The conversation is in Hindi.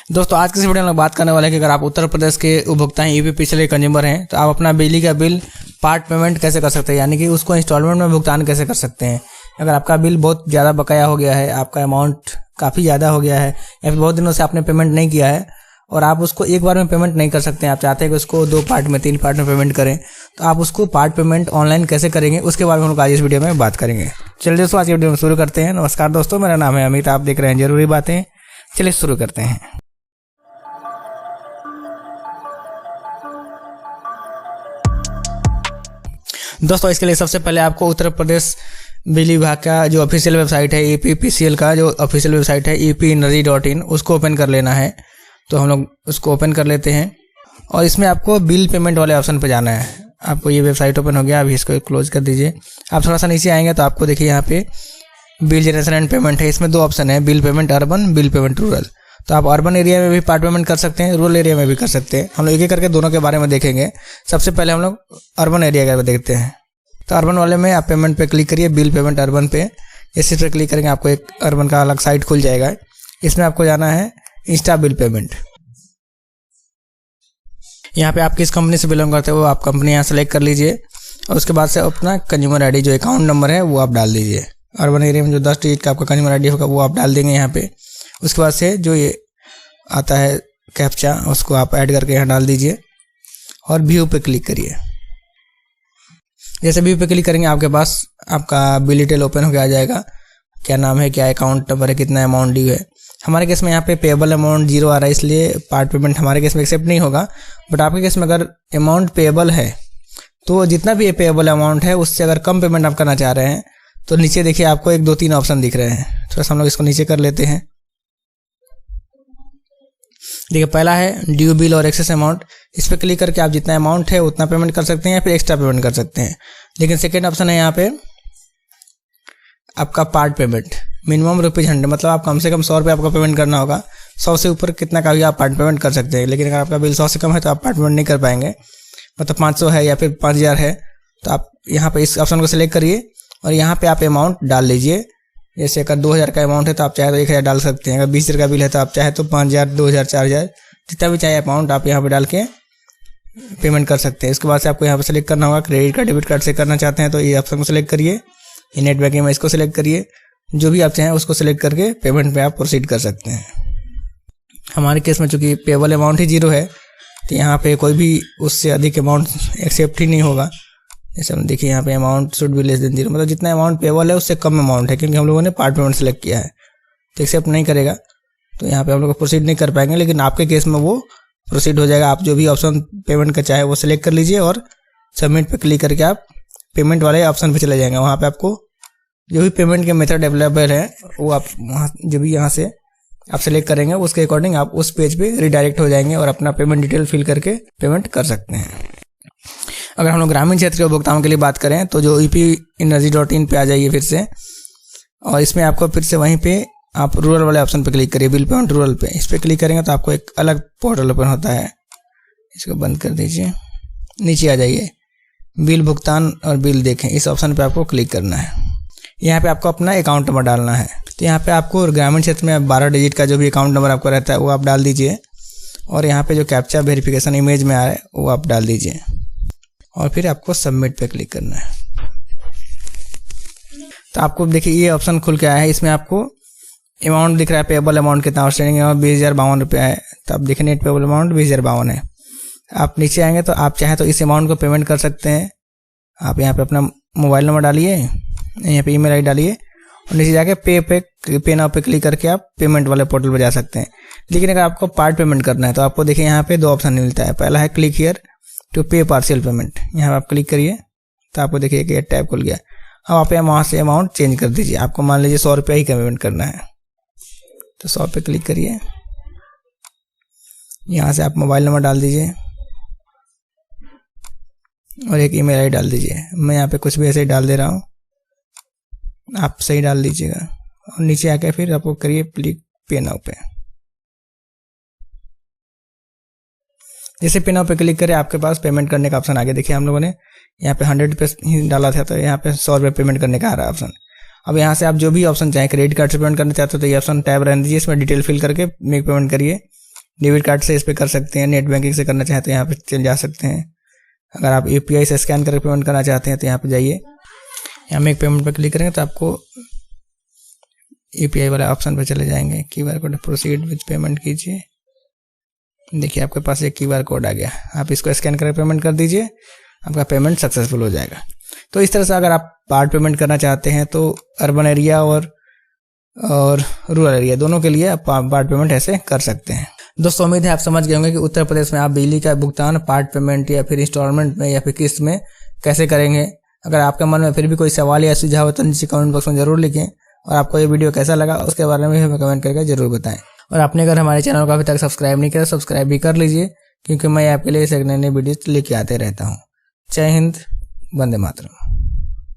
दोस्तों आज की इस वीडियो में हम लोग बात करने वाले हैं कि अगर आप उत्तर प्रदेश के उपभोक्ता हैं, यूपी पिछले कंज्यूमर हैं, तो आप अपना बिजली का बिल पार्ट पेमेंट कैसे कर सकते हैं, यानी कि उसको इंस्टॉलमेंट में भुगतान कैसे कर सकते हैं। अगर आपका बिल बहुत ज़्यादा बकाया हो गया है, आपका अमाउंट काफ़ी ज़्यादा हो गया है या फिर बहुत दिनों से आपने पेमेंट नहीं किया है और आप उसको एक बार में पेमेंट नहीं कर सकते हैं, आप चाहते हैं कि उसको 2 पार्ट में 3 पार्ट में पेमेंट करें, तो आप उसको पार्ट पेमेंट ऑनलाइन कैसे करेंगे उसके बारे में हम लोग आज इस वीडियो में बात करेंगे। चलिए दोस्तों आज की वीडियो में शुरू करते हैं। नमस्कार दोस्तों, मेरा नाम है अमित, आप देख रहे हैं जरूरी बातें। चलिए शुरू करते हैं। दोस्तों इसके लिए सबसे पहले आपको उत्तर प्रदेश बिजली विभाग का जो ऑफिशियल वेबसाइट है, EPPCL का जो ऑफिशियल वेबसाइट है epenergy.in, उसको ओपन कर लेना है। तो हम लोग उसको ओपन कर लेते हैं और इसमें आपको बिल पेमेंट वाले ऑप्शन पे जाना है। आपको ये वेबसाइट ओपन हो गया, अभी इसको क्लोज कर दीजिए। आप थोड़ा सा नीचे आएंगे तो आपको देखिए यहाँ पे बिल जनरेशन एंड पेमेंट है। इसमें 2 ऑप्शन है, bill payment urban, bill payment rural. तो आप अर्बन एरिया में भी पार्ट पेमेंट कर सकते हैं, रूरल एरिया में भी कर सकते हैं। हम लोग एक एक करके दोनों के बारे में देखेंगे। सबसे पहले हम लोग अर्बन एरिया का देखते हैं। तो अर्बन वाले में आप पेमेंट पे क्लिक करिए, बिल पेमेंट अर्बन पे। इसी पर क्लिक करेंगे आपको एक अर्बन का अलग साइट खुल जाएगा। इसमें आपको जाना है इंस्टा बिल पेमेंट। यहाँ पे आप किस कंपनी से बिलोंग करते हो वो आप कंपनी यहाँ सेलेक्ट कर लीजिए और उसके बाद से अपना कंज्यूमर आईडी जो अकाउंट नंबर है वो आप डाल दीजिए। अर्बन एरिया में जो 10 डिजिट का आपका कंज्यूमर आईडी होगा वो आप डाल देंगे यहाँ पे। उसके बाद से जो ये आता है कैप्चा उसको आप ऐड करके यहाँ डाल दीजिए और व्यू पे क्लिक करिए। जैसे व्यू पे क्लिक करेंगे आपके पास आपका बिल डिटेल ओपन होकर आ जाएगा। क्या नाम है, क्या अकाउंट नंबर है, कितना अमाउंट ड्यू है। हमारे केस में यहाँ पे पेएबल अमाउंट 0 आ रहा है, इसलिए पार्ट पेमेंट हमारे केस में एक्सेप्ट नहीं होगा। बट आपके केस में अगर अमाउंट पेएबल है तो जितना भी पेएबल अमाउंट है उससे अगर कम पेमेंट आप करना चाह रहे हैं तो नीचे देखिए आपको 1 2 3 ऑप्शन दिख रहे हैं। थोड़ा सा हम लोग इसको नीचे कर लेते हैं। देखिए पहला है ड्यू बिल और एक्सेस अमाउंट। इस पर क्लिक करके आप जितना अमाउंट है उतना पेमेंट कर सकते हैं या फिर एक्स्ट्रा पेमेंट कर सकते हैं। लेकिन सेकेंड ऑप्शन है यहाँ पे आपका पार्ट पेमेंट, मिनिमम ₹100, मतलब आप कम से कम 100 रुपये आपका पेमेंट करना होगा। 100 से ऊपर कितना का भी आप पार्ट पेमेंट कर सकते हैं। लेकिन अगर आपका बिल 100 से कम है तो आप पार्ट पेमेंट नहीं कर पाएंगे। मतलब 500 है या फिर 5000 है तो आप यहाँ पे इस ऑप्शन को सिलेक्ट करिए और यहाँ पे आप अमाउंट डाल लीजिए। जैसे अगर 2000 का अमाउंट है तो आप चाहे तो 1000 डाल सकते हैं। अगर 20,000 का बिल है तो आप चाहे तो 5000, 2000, 4000 जितना भी चाहे अमाउंट आप यहाँ पे डाल के पेमेंट कर सकते हैं। इसके बाद से आपको यहाँ पे सेलेक्ट करना होगा क्रेडिट कार्ड, डेबिट कार्ड से करना चाहते हैं तो ये ऑप्शन को सिलेक्ट करिए। नेट बैंकिंग में इसको सिलेक्ट करिए, जो भी आप चाहें उसको सिलेक्ट करके पेमेंट पे आप प्रोसीड कर सकते हैं। हमारे केस में चूंकि पेएबल अमाउंट ही 0 है तो यहाँ पे कोई भी उससे अधिक अमाउंट एक्सेप्ट ही नहीं होगा। जैसे हम देखिए यहाँ पे amount should be less than 0, मतलब जितना अमाउंट पेएबल है उससे कम अमाउंट है, क्योंकि हम लोगों ने पार्ट पेमेंट सेलेक्ट किया है तो एक्सेप्ट नहीं करेगा। तो यहाँ पे हम लोग प्रोसीड नहीं कर पाएंगे। लेकिन आपके केस में वो प्रोसीड हो जाएगा। आप जो भी ऑप्शन पेमेंट का चाहे वो सिलेक्ट कर लीजिए और सबमिट पे क्लिक करके आप पेमेंट वाले ऑप्शन पे चले जाएंगे। वहाँ पे आपको जो भी पेमेंट के मेथड अवेलेबल है वो आप वहाँ जो भी यहाँ से आप सेलेक्ट करेंगे उसके अकॉर्डिंग आप उस पेज पे रिडायरेक्ट हो जाएंगे और अपना पेमेंट डिटेल फिल करके पेमेंट कर सकते हैं। अगर हम लोग ग्रामीण क्षेत्र के उपभोक्ताओं के लिए बात करें तो जो epenergy.in पे आ जाइए फिर से, और इसमें आपको फिर से वहीं पे आप रूरल वाले ऑप्शन पे क्लिक करिए, बिल पेमेंट रूरल पे। इस पर क्लिक करेंगे तो आपको एक अलग पोर्टल ओपन होता है। इसको बंद कर दीजिए, नीचे आ जाइए, बिल भुगतान और बिल देखें, इस ऑप्शन पे आपको क्लिक करना है। यहाँ पे आपको अपना अकाउंट नंबर डालना है। तो यहाँ पे आपको ग्रामीण क्षेत्र में 12 डिजिट का जो भी अकाउंट नंबर आपका रहता है वो आप डाल दीजिए और यहाँ पे जो कैप्चा वेरिफिकेशन इमेज में आ रहा है वो आप डाल दीजिए और फिर आपको सबमिट पे क्लिक करना है। तो आपको देखिए ये ऑप्शन खुल के आया है। इसमें आपको अमाउंट दिख रहा है, पेएबल अमाउंट कितना आउटस्टैंडिंग है, 20,052 रुपये है। तो आप देखिए नेट पेएबल अमाउंट 20,052 है। आप नीचे आएंगे तो आप चाहे तो इस अमाउंट को पेमेंट कर सकते हैं। आप यहाँ पे अपना मोबाइल नंबर डालिए, यहाँ पे ईमेल आईडी डालिए और नीचे जाके पे नाउ पे क्लिक करके आप पेमेंट वाले पोर्टल पर जा सकते हैं। लेकिन अगर आपको पार्ट पेमेंट करना है तो आपको देखिए यहाँ पे 2 ऑप्शन मिलता है। पहला है क्लिक हियर टू पे पार्शियल पेमेंट, यहाँ आप क्लिक करिए तो आपको देखिए कि टैब खुल गया। अब आप वहाँ से अमाउंट चेंज कर दीजिए। आपको मान लीजिए 100 रुपये ही पेमेंट करना है तो 100 पे क्लिक करिए। यहाँ से आप मोबाइल नंबर डाल दीजिए और एक ईमेल आईडी डाल दीजिए। मैं यहाँ पे कुछ भी ऐसे ही डाल दे रहा हूँ, आप सही डाल दीजिएगा और नीचे आके फिर आपको करिए क्लिक पे नाउ पे। जैसे पे नाउ पे क्लिक करें आपके पास पेमेंट करने का ऑप्शन आ गया। देखिए हम लोगों ने यहाँ पे 100 रुपये ही डाला था तो यहाँ पे 100 रुपये पेमेंट करने का आ रहा है ऑप्शन। अब यहाँ से आप जो भी ऑप्शन चाहें, क्रेडिट कार्ड से पेमेंट करना चाहते हो तो ये ऑप्शन टैब रहने दीजिए, इसमें डिटेल फिल करके मेक पेमेंट करिए। डेबिट कार्ड से इस पर कर सकते हैं, नेट बैंकिंग से करना चाहते हैं यहाँ पे चल जा सकते हैं। अगर आप UPI से स्कैन करके पेमेंट करना चाहते हैं तो यहाँ पे जाइए, यहाँ में एक पेमेंट पर क्लिक करेंगे तो आपको UPI वाला ऑप्शन पर चले जाएंगे। QR code proceed with payment कीजिए। देखिए आपके पास एक QR कोड आ गया, आप इसको स्कैन करके पेमेंट कर दीजिए, आपका पेमेंट सक्सेसफुल हो जाएगा। तो इस तरह से अगर आप पार्ट पेमेंट करना चाहते हैं तो अर्बन एरिया और रूरल एरिया दोनों के लिए आप पार्ट पेमेंट ऐसे कर सकते हैं। दोस्तों उम्मीद है आप समझ गए होंगे कि उत्तर प्रदेश में आप बिजली का भुगतान पार्ट पेमेंट या फिर इंस्टॉलमेंट में या फिर किस्त में कैसे करेंगे। अगर आपके मन में फिर भी कोई सवाल या सुझाव है तो नीचे कमेंट बॉक्स में जरूर लिखें, और आपको ये वीडियो कैसा लगा उसके बारे में हमें कमेंट करके जरूर बताएं। और आपने अगर हमारे चैनल को अभी तक सब्सक्राइब नहीं किया सब्सक्राइब भी कर लीजिए, क्योंकि मैं आपके लिए नई वीडियो लेके आते रहता हूँ। जय हिंद, वंदे मातरम।